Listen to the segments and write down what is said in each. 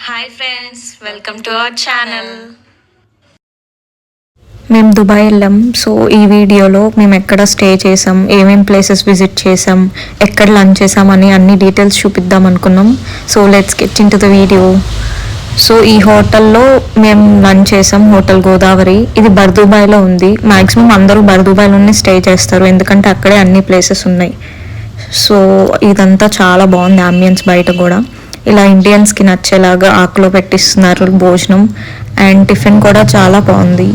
Hi friends, welcome to our channel. మేము Dubai వెళ్ళాం. So ఈ వీడియోలో మేము ఎక్కడ స్టే చేసాం, ఏమేం ప్లేసెస్ విజిట్ చేసాం, ఎక్కడ లంచ్ చేసాం అని అన్ని డీటెయిల్స్ చూపిద్దాం అనుకున్నాం. So let's get in to the video. So ఈ హోటల్లో మేము లంచ్ చేసాం, హోటల్ గోదావరి. ఇది బర్దుబాయ్లో ఉంది. మ్యాక్సిమం అందరూ బర్దుబాయ్లోనే స్టే చేస్తారు, ఎందుకంటే అక్కడే అన్ని ప్లేసెస్ ఉన్నాయి. సో ఇదంతా చాలా బాగుంది, అంబియన్స్ బయట కూడా. ఇలా ఇండియన్స్కి నచ్చేలాగా ఆకులో పెట్టిస్తున్నారు భోజనం. అండ్ టిఫిన్ కూడా చాలా బాగుంది.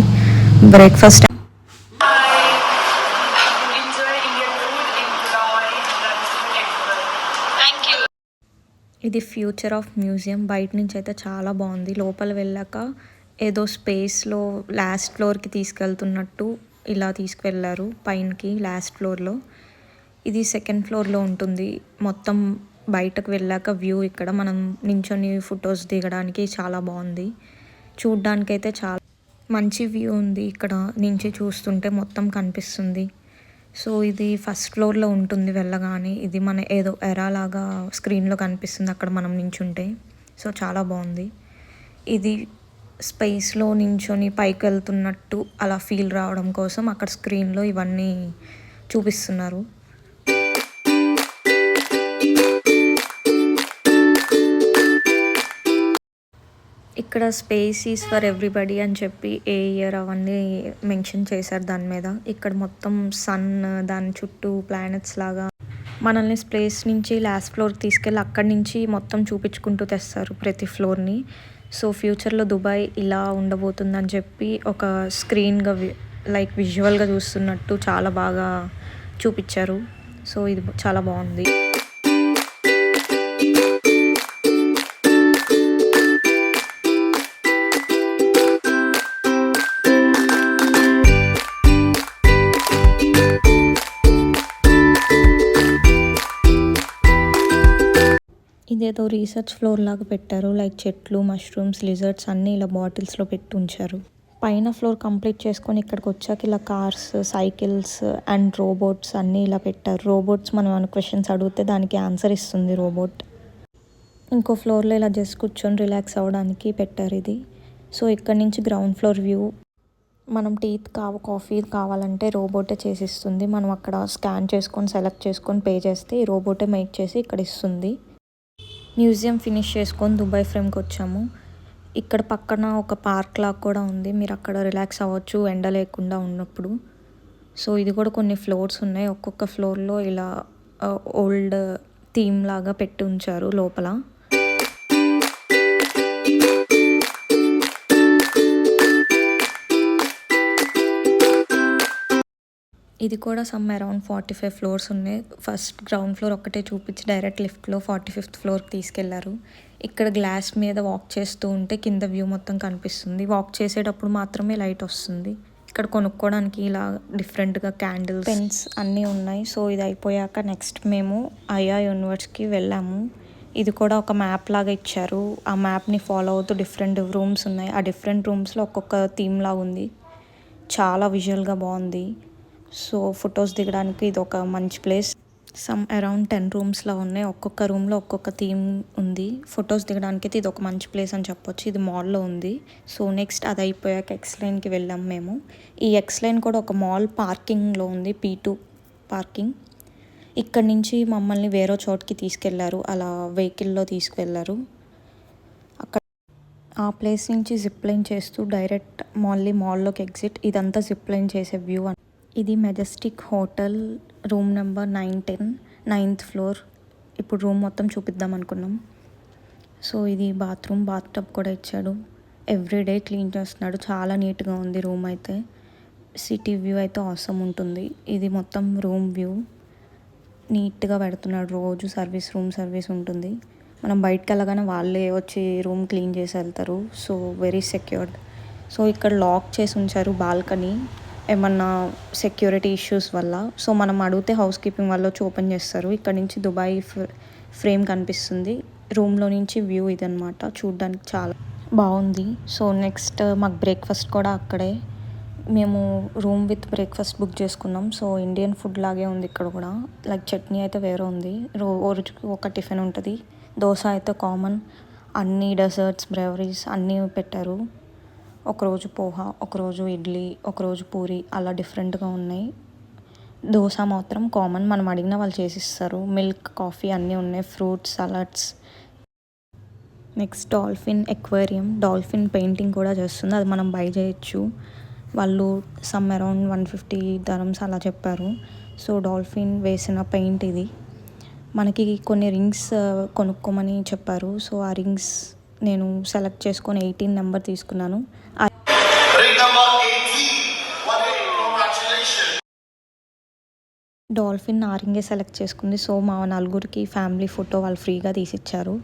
బ్రేక్ఫాస్ట్ ఇది ఫ్యూచర్ ఆఫ్ మ్యూజియం. బయట నుంచి అయితే చాలా బాగుంది. లోపల వెళ్ళాక ఏదో స్పేస్లో లాస్ట్ ఫ్లోర్కి తీసుకెళ్తున్నట్టు ఇలా తీసుకువెళ్ళారు పైనకి. లాస్ట్ ఫ్లోర్లో ఇది సెకండ్ ఫ్లోర్లో ఉంటుంది. మొత్తం బయటకు వెళ్ళాక వ్యూ ఇక్కడ మనం నించొని ఫొటోస్ దిగడానికి చాలా బాగుంది. చూడ్డానికైతే చాలా మంచి వ్యూ ఉంది. ఇక్కడ నుంచి చూస్తుంటే మొత్తం కనిపిస్తుంది. సో ఇది ఫస్ట్ ఫ్లోర్లో ఉంటుంది వెళ్ళగానే. ఇది మన ఏదో ఎరాలాగా స్క్రీన్లో కనిపిస్తుంది అక్కడ మనం నించుంటే. సో చాలా బాగుంది. ఇది స్పేస్లో నించొని పైకి వెళ్తున్నట్టు అలా ఫీల్ రావడం కోసం అక్కడ స్క్రీన్లో ఇవన్నీ చూపిస్తున్నారు. ఇక్కడ స్పేస్ ఈజ్ ఫర్ ఎవ్రీబడి అని చెప్పి ఏ ఇయర్ అవన్నీ మెన్షన్ చేశారు దాని మీద. ఇక్కడ మొత్తం సన్, దాని చుట్టూ ప్లానెట్స్ లాగా మనల్ని స్పేస్ నుంచి లాస్ట్ ఫ్లోర్కి తీసుకెళ్ళి అక్కడి నుంచి మొత్తం చూపించుకుంటూ తెస్తారు ప్రతి ఫ్లోర్ని. సో ఫ్యూచర్లో దుబాయ్ ఇలా ఉండబోతుందని చెప్పి ఒక స్క్రీన్గా లైక్ విజువల్గా చూస్తున్నట్టు చాలా బాగా చూపించారు. సో ఇది చాలా బాగుంది. ఇదేదో రీసెర్చ్ ఫ్లోర్ లాగా పెట్టారు. లైక్ చెట్లు, మష్రూమ్స్, లిజర్డ్స్ అన్నీ ఇలా బాటిల్స్లో పెట్టి ఉంచారు. పైన ఫ్లోర్ కంప్లీట్ చేసుకొని ఇక్కడికి వచ్చాక ఇలా కార్స్, సైకిల్స్ అండ్ రోబోట్స్ అన్నీ ఇలా పెట్టారు. రోబోట్స్ మనం ఏమైనా క్వశ్చన్స్ అడిగితే దానికి ఆన్సర్ ఇస్తుంది రోబోట్. ఇంకో ఫ్లోర్లో ఇలా జస్ట్ కూర్చొని రిలాక్స్ అవ్వడానికి పెట్టారు ఇది. సో ఇక్కడ నుంచి గ్రౌండ్ ఫ్లోర్ వ్యూ. మనం కాఫీ కావాలంటే రోబోటే చేసిస్తుంది. మనం అక్కడ స్కాన్ చేసుకొని సెలెక్ట్ చేసుకొని పే చేస్తే ఈ రోబోటే మేక్ చేసి ఇక్కడ ఇస్తుంది. మ్యూజియం ఫినిష్ చేసుకొని దుబాయ్ ఫ్రేమ్కి వచ్చాము. ఇక్కడ పక్కన ఒక పార్క్ లాగా కూడా ఉంది. మీరు అక్కడ రిలాక్స్ అవ్వచ్చు ఎండ లేకుండా ఉన్నప్పుడు. సో ఇది కూడా కొన్ని ఫ్లోర్స్ ఉన్నాయి. ఒక్కొక్క ఫ్లోర్లో ఇలా ఓల్డ్ థీమ్ లాగా పెట్టి ఉంచారు లోపల. ఇది కూడా సమ్ అరౌండ్ 45 ఫ్లోర్స్ ఉన్నాయి. ఫస్ట్ గ్రౌండ్ ఫ్లోర్ ఒక్కటే చూపించి డైరెక్ట్ లిఫ్ట్లో 45th ఫ్లోర్కి తీసుకెళ్లారు. ఇక్కడ గ్లాస్ మీద వాక్ చేస్తూ ఉంటే కింద వ్యూ మొత్తం కనిపిస్తుంది. వాక్ చేసేటప్పుడు మాత్రమే లైట్ వస్తుంది. ఇక్కడ కొనుక్కోవడానికి ఇలా డిఫరెంట్గా క్యాండిల్స్, పెన్స్ అన్నీ ఉన్నాయి. సో ఇది అయిపోయాక నెక్స్ట్ మేము అయా యూనివర్స్కి వెళ్ళాము. ఇది కూడా ఒక మ్యాప్ లాగా ఇచ్చారు. ఆ మ్యాప్ని ఫాలో అవుతూ డిఫరెంట్ రూమ్స్ ఉన్నాయి. ఆ డిఫరెంట్ రూమ్స్లో ఒక్కొక్క థీమ్ లాగా ఉంది. చాలా విజువల్గా బాగుంది. సో ఫొటోస్ దిగడానికి ఇది ఒక మంచి ప్లేస్. సమ్ అరౌండ్ 10 రూమ్స్లో ఉన్నాయి. ఒక్కొక్క రూమ్లో ఒక్కొక్క థీమ్ ఉంది. ఫొటోస్ దిగడానికి అయితే ఇది ఒక మంచి ప్లేస్ అని చెప్పొచ్చు. ఇది మాల్లో ఉంది. సో నెక్స్ట్ అది అయిపోయాక ఎక్స్లైన్కి వెళ్ళాం మేము. ఈ ఎక్స్లైన్ కూడా ఒక మాల్ పార్కింగ్లో ఉంది, P2 పార్కింగ్. ఇక్కడ నుంచి మమ్మల్ని వేరే చోటుకి తీసుకెళ్లారు. అలా వెహికల్లో తీసుకువెళ్ళారు. అక్కడ ఆ ప్లేస్ నుంచి జిప్ లైన్ చేస్తూ డైరెక్ట్ మాల్లోకి ఎగ్జిట్. ఇదంతా జిప్ లైన్ చేసే వ్యూ. ఇది Majestic hotel, room number 910, 9th floor. ఇప్పుడు రూమ్ మొత్తం చూపిద్దాం అనుకున్నాం. సో ఇది బాత్ టబ్ కూడా ఇచ్చాడు. ఎవ్రీడే క్లీన్ చేస్తున్నాడు. చాలా నీట్గా ఉంది రూమ్ అయితే. సిటీ వ్యూ అయితే ఆసమ్ ఉంటుంది. ఇది మొత్తం రూమ్ వ్యూ. నీట్గా పెడుతున్నాడు. రోజు రూమ్ సర్వీస్ ఉంటుంది. మనం బయటకు వెళ్ళగానే వాళ్ళే వచ్చి రూమ్ క్లీన్ చేసి వెళ్తారు. So very secured. సో ఇక్కడ లాక్ చేసి ఉంచారు బాల్కనీ, ఏమన్నా సెక్యూరిటీ ఇష్యూస్ వల్ల. సో మనం అడిగితే హౌస్ కీపింగ్ వాళ్ళు వచ్చి ఓపెన్ చేస్తారు. ఇక్కడ నుంచి దుబాయ్ ఫ్రేమ్ కనిపిస్తుంది. రూమ్లో నుంచి వ్యూ ఇదనమాట. చూడ్డానికి చాలా బాగుంది. సో నెక్స్ట్ మాకు బ్రేక్ఫాస్ట్ కూడా అక్కడే. మేము రూమ్ విత్ బ్రేక్ఫాస్ట్ బుక్ చేసుకున్నాం. సో ఇండియన్ ఫుడ్ లాగే ఉంది ఇక్కడ కూడా. లైక్ చట్నీ అయితే వేరే ఉంది. రోజుకి ఒక టిఫిన్ ఉంటుంది. దోశ అయితే కామన్. అన్ని డెసర్ట్స్ బ్రెవరీస్ అన్నీ పెట్టారు. ఒకరోజు పోహా, ఒకరోజు ఇడ్లీ, ఒకరోజు పూరి అలా డిఫరెంట్గా ఉన్నాయి. దోశ మాత్రం కామన్, మనం అడిగిన వాళ్ళు చేసిస్తారు. మిల్క్, కాఫీ అన్నీ ఉన్నాయి, fruits, salads. Next dolphin aquarium, dolphin painting కూడా చేస్తుంది, అది మనం బై చేయొచ్చు. వాళ్ళు సమ్ అరౌండ్ 150 dirhams అలా చెప్పారు. సో డాల్ఫిన్ వేసిన పెయింట్ ఇది. మనకి కొన్ని రింగ్స్ కొనుక్కోమని చెప్పారు. సో ఆ రింగ్స్ నేను సెలెక్ట్ చేసుకొని 18 నెంబర్ తీసుకున్నాను. Ring number 18. What a congratulations. Dolphin ఆ రింగే సెలెక్ట్ చేసుకుంది. సో మా నలుగురికి ఫ్యామిలీ ఫోటో వాళ్ళు ఫ్రీగా తీసిచ్చారు.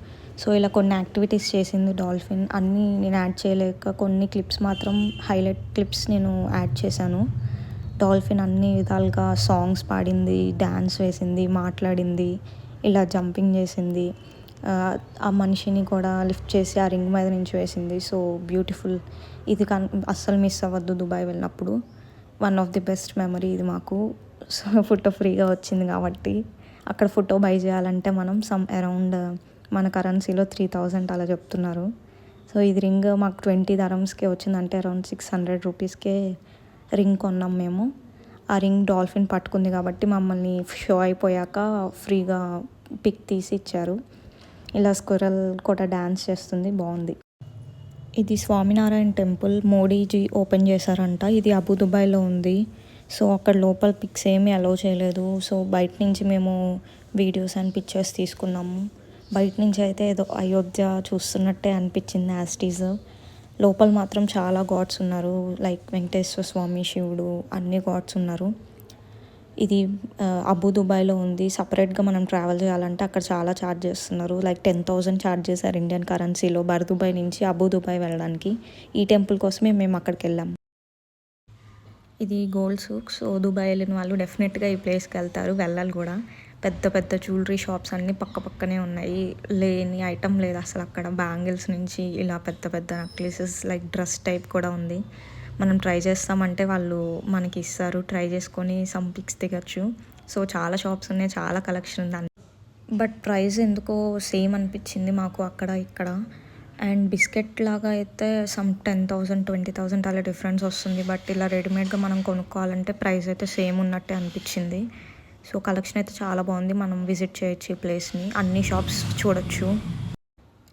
సో ఇలా కొన్ని యాక్టివిటీస్ చేసింది డాల్ఫిన్. అన్నీ నేను యాడ్ చేయలేక కొన్ని క్లిప్స్ మాత్రం, హైలైట్ క్లిప్స్ నేను యాడ్ చేశాను. డాల్ఫిన్ అన్ని విధాలుగా సాంగ్స్ పాడింది, డ్యాన్స్ వేసింది, మాట్లాడింది, ఇలా జంపింగ్ చేసింది. ఆ మనిషిని కూడా లిఫ్ట్ చేసి ఆ రింగ్ మీద నుంచి వేసింది. So beautiful. ఇది అస్సలు మిస్ అవ్వద్దు దుబాయ్ వెళ్ళినప్పుడు. One of the best memory ఇది మాకు. సో ఫోటో ఫ్రీగా వచ్చింది కాబట్టి. అక్కడ ఫోటో బై చేయాలంటే మనం సమ్ అరౌండ్ మన కరెన్సీలో 3000 అలా చెప్తున్నారు. సో ఇది రింగ్ మాకు 20 dirhamsకే వచ్చింది, అంటే అరౌండ్ 600 రూపీస్కే రింగ్ కొన్నాం మేము. ఆ రింగ్ డాల్ఫిన్ పట్టుకుంది కాబట్టి మమ్మల్ని షో అయిపోయాక ఫ్రీగా పిక్ తీసి ఇచ్చారు. ఇలా స్క్విరల్ కూడా డ్యాన్స్ చేస్తుంది, బాగుంది. ఇది స్వామినారాయణ టెంపుల్, మోడీజీ ఓపెన్ చేశారంట. ఇది అబు దుబాయ్లో ఉంది. సో అక్కడ లోపల పిక్స్ ఏమీ అలౌ చేయలేదు. సో బయట నుంచి మేము వీడియోస్ అండ్ పిక్చర్స్ తీసుకున్నాము. బయట నుంచి అయితే ఏదో అయోధ్య చూస్తున్నట్టే అనిపించింది యాజ్ ఇట్ ఈజ్. లోపల మాత్రం చాలా గాడ్స్ ఉన్నారు, లైక్ వెంకటేశ్వర స్వామి, శివుడు, అన్ని గాడ్స్ ఉన్నారు. ఇది అబు దుబాయ్లో ఉంది. సపరేట్గా మనం ట్రావెల్ చేయాలంటే అక్కడ చాలా ఛార్జ్ చేస్తున్నారు, లైక్ 10,000 ఛార్జ్ చేశారు ఇండియన్ కరెన్సీలో దుబాయ్ నుంచి అబు దుబాయ్ వెళ్ళడానికి. ఈ టెంపుల్ కోసమే మేము అక్కడికి వెళ్ళాం. ఇది గోల్డ్ సూక్. సో దుబాయ్ వెళ్ళిన వాళ్ళు డెఫినెట్గా ఈ ప్లేస్కి వెళ్తారు, వెళ్ళాలి కూడా. పెద్ద పెద్ద జ్యువెలరీ షాప్స్ అన్నీ పక్క పక్కనే ఉన్నాయి. లేని ఐటమ్ లేదు అసలు అక్కడ. బ్యాంగిల్స్ నుంచి ఇలా పెద్ద పెద్ద నెక్లెసెస్, లైక్ డ్రెస్ టైప్ కూడా ఉంది. మనం ట్రై చేస్తామంటే వాళ్ళు మనకి ఇస్తారు, ట్రై చేసుకొని సమ్ పిక్స్ దిగచ్చు. సో చాలా షాప్స్ ఉన్నాయి, చాలా కలెక్షన్ ఉంది. బట్ ప్రైస్ ఎందుకో సేమ్ అనిపించింది మాకు అక్కడ ఇక్కడ. అండ్ బిస్కెట్ లాగా అయితే సమ్ 10,000 20,000 అలా డిఫరెన్స్ వస్తుంది. బట్ ఇలా రెడీమేడ్గా మనం కొనుక్కోవాలంటే ప్రైస్ అయితే సేమ్ ఉన్నట్టే అనిపించింది. సో కలెక్షన్ అయితే చాలా బాగుంది, మనం విజిట్ చేయొచ్చు ఈ ప్లేస్ని, అన్ని షాప్స్ చూడొచ్చు.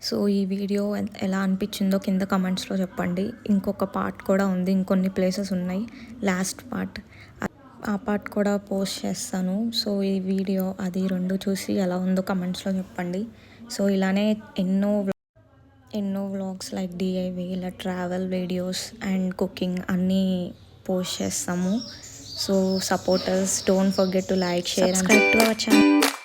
సో ఈ వీడియో ఎలా అనిపించిందో కింద కమెంట్స్లో చెప్పండి. ఇంకొక పార్ట్ కూడా ఉంది, ఇంకొన్ని ప్లేసెస్ ఉన్నాయి, లాస్ట్ పార్ట్. ఆ పార్ట్ కూడా పోస్ట్ చేస్తాను. సో ఈ వీడియో అది రెండు చూసి ఎలా ఉందో కమెంట్స్లో చెప్పండి. సో ఇలానే ఎన్నో వ్లాగ్స్ లైక్ DIY, ఇలా ట్రావెల్ వీడియోస్ అండ్ కుకింగ్ అన్నీ పోస్ట్ చేస్తాము. So supporters, don't forget to like, share, subscribe to our channel.